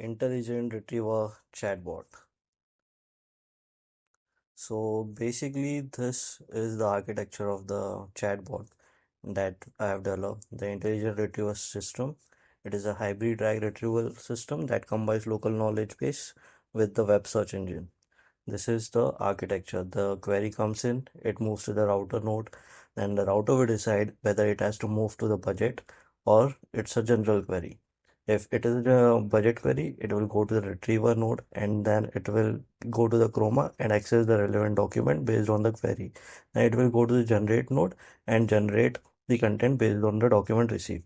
Intelligent Retriever Chatbot. So basically, this is the architecture of the chatbot that I have developed, the Intelligent Retriever System. It is a hybrid RAG retrieval system that combines local knowledge base with the web search engine. This is the architecture. The query comes in, it moves to the router node, then the router will decide whether it has to move to the budget or it's a general query. If it is a budget query, it will go to the retriever node and then it will go to the Chroma and access the relevant document based on the query. Then it will go to the generate node and generate the content based on the document received.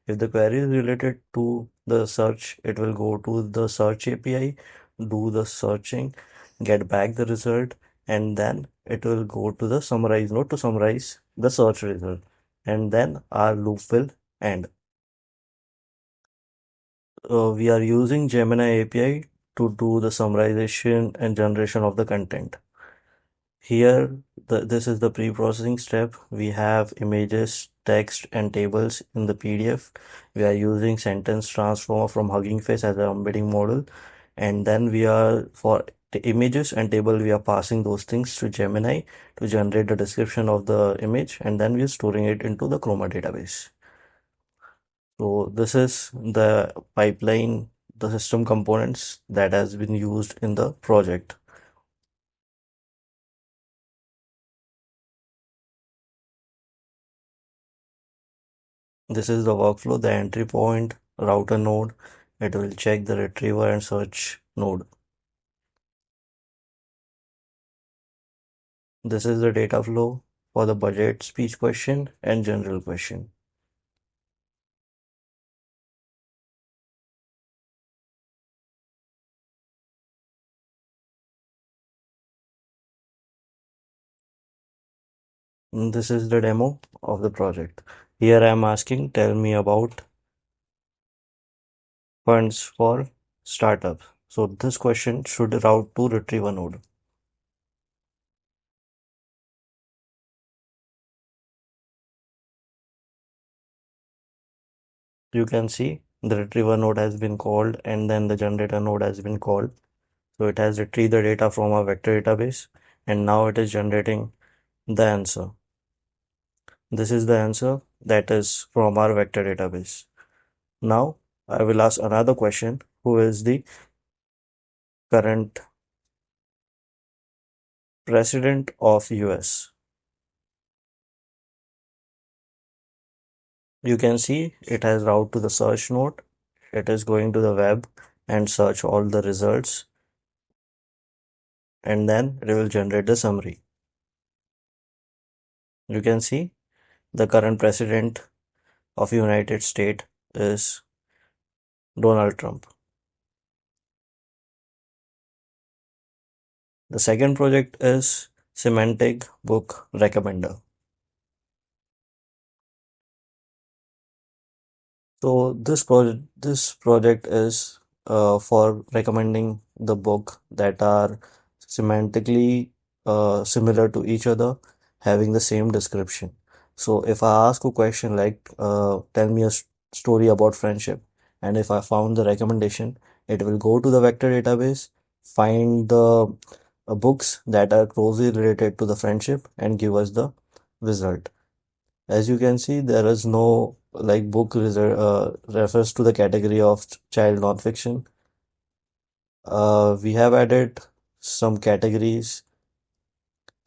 If the query is related to the search, it will go to the search API, do the searching, get back the result, and then it will go to the summarize node to summarize the search result. And then our loop will end. We are using Gemini API to do the summarization and generation of the content. Here, this is the pre-processing step. We have images, text, and tables in the PDF. We are using sentence transformer from Hugging Face as an embedding model. And then we are, for the images and table, we are passing those things to Gemini to generate the description of the image. And then we are storing it into the Chroma database. So this is the pipeline, the system components that has been used in the project. This is the workflow, the entry point, router node. It will check the retriever and search node. This is the data flow for the budget, speech question, and general question. This is the demo of the project. Here I am asking, tell me about funds for startups. So this question should route to retriever node. You can see the retriever node has been called and then the generator node has been called. So it has retrieved the data from our vector database and now it is generating the answer. This is the answer that is from our vector database. Now I will ask another question. Who is the current president of US? You can see it has route to the search node. It is going to the web and search all the results and then it will generate the summary. You can see the current president of United States is Donald Trump. The second project is Semantic Book Recommender. So this project is for recommending the book that are semantically similar to each other, having the same description. So if I ask a question like tell me a story about friendship, and if I found the recommendation, it will go to the vector database, find the books that are closely related to the friendship, and give us the result. As you can see, there is no like book refers to the category of child nonfiction. We have added some categories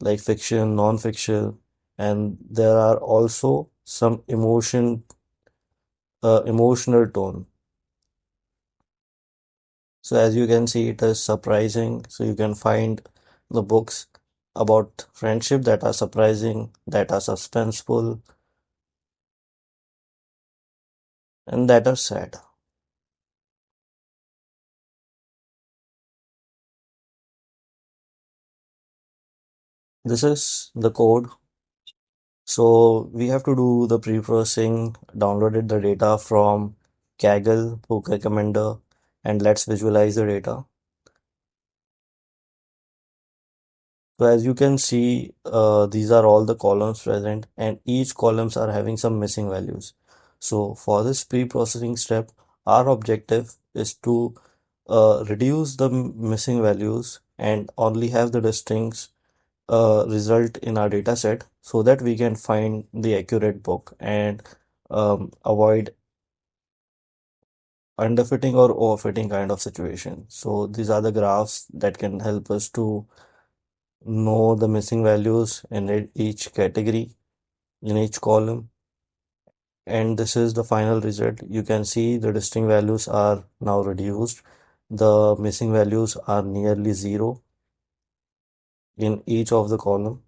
like fiction, non-fiction, and there are also some emotional tone. So as you can see, it is surprising. So you can find the books about friendship that are surprising, that are suspenseful, and that are sad. This is the code. So we have to do the pre-processing, downloaded the data from Kaggle, Book Recommender, and let's visualize the data. So as you can see, these are all the columns present and each columns are having some missing values. So for this pre-processing step, our objective is to reduce the missing values and only have the distinct result in our data set so that we can find the accurate book and avoid underfitting or overfitting kind of situation. So these are the graphs that can help us to know the missing values in each category, in each column. And this is the final result. You can see the distinct values are now reduced. The missing values are nearly zero in each of the column.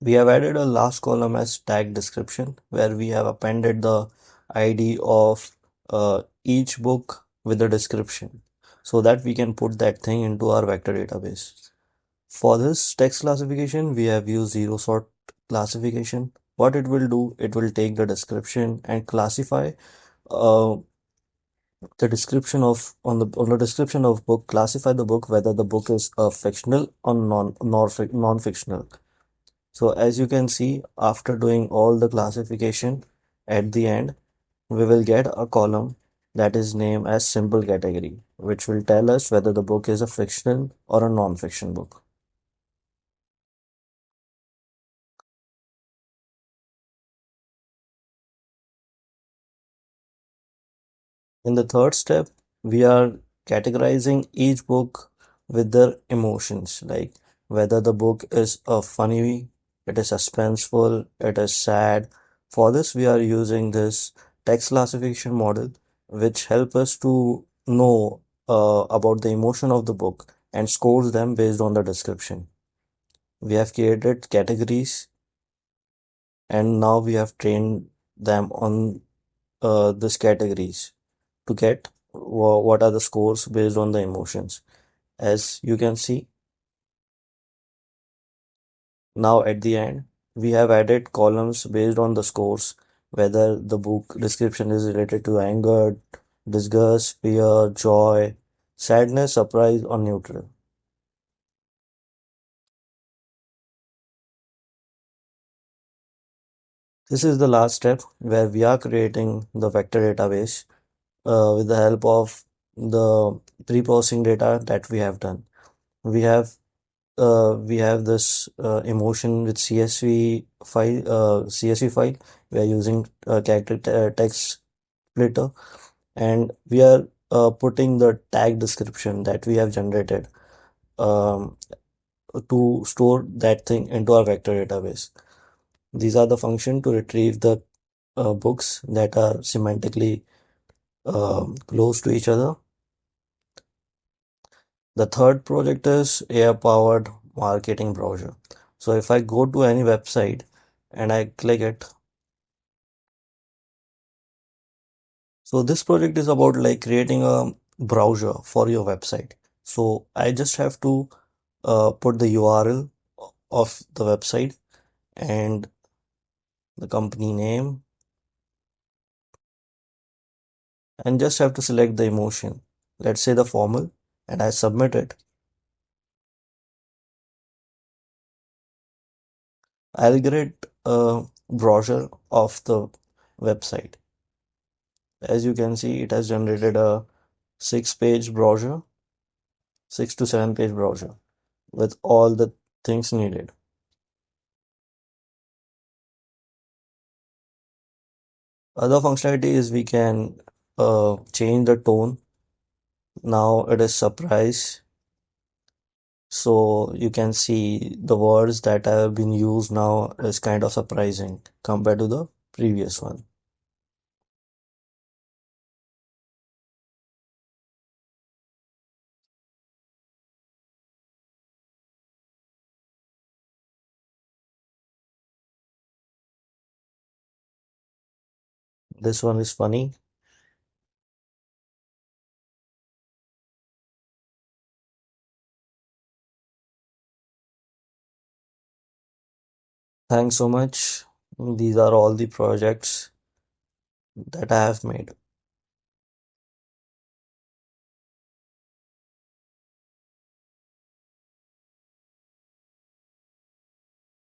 We have added a last column as tag description where we have appended the ID of each book with the description so that we can put that thing into our vector database. For this text classification, we have used zero sort classification. What it will do, it will take the description and classify uh, the description of on the description of book, classify the book whether the book is fictional or non-fictional. So as you can see, after doing all the classification, at the end, we will get a column that is named as simple category, which will tell us whether the book is a fictional or a non-fiction book. In the third step, we are categorizing each book with their emotions, like whether the book is a funny, it is suspenseful, it is sad. For this, we are using this text classification model, which help us to know about the emotion of the book and scores them based on the description. We have created categories and now we have trained them on these categories to get what are the scores based on the emotions. As you can see, now at the end, we have added columns based on the scores, whether the book description is related to anger, disgust, fear, joy, sadness, surprise, or neutral. This is the last step where we are creating the vector database with the help of the pre-processing data that we have done. We have this emotion with CSV file. We are using character text splitter, and we are putting the tag description that we have generated um, to store that thing into our vector database. These are the function to retrieve the books that are semantically close to each other. The third project is AI-powered marketing brochure. So if I go to any website and I click it, so this project is about like creating a browser for your website. So I just have to put the URL of the website and the company name and just have to select the emotion. Let's say the formal and I submit it. I'll get a brochure of the website. As you can see, it has generated a 6 page brochure, 6 to 7 page brochure with all the things needed. Other functionality is we can change the tone. Now it is surprise. So you can see the words that have been used now is kind of surprising compared to the previous one. This one is funny. Thanks so much. These are all the projects that I have made.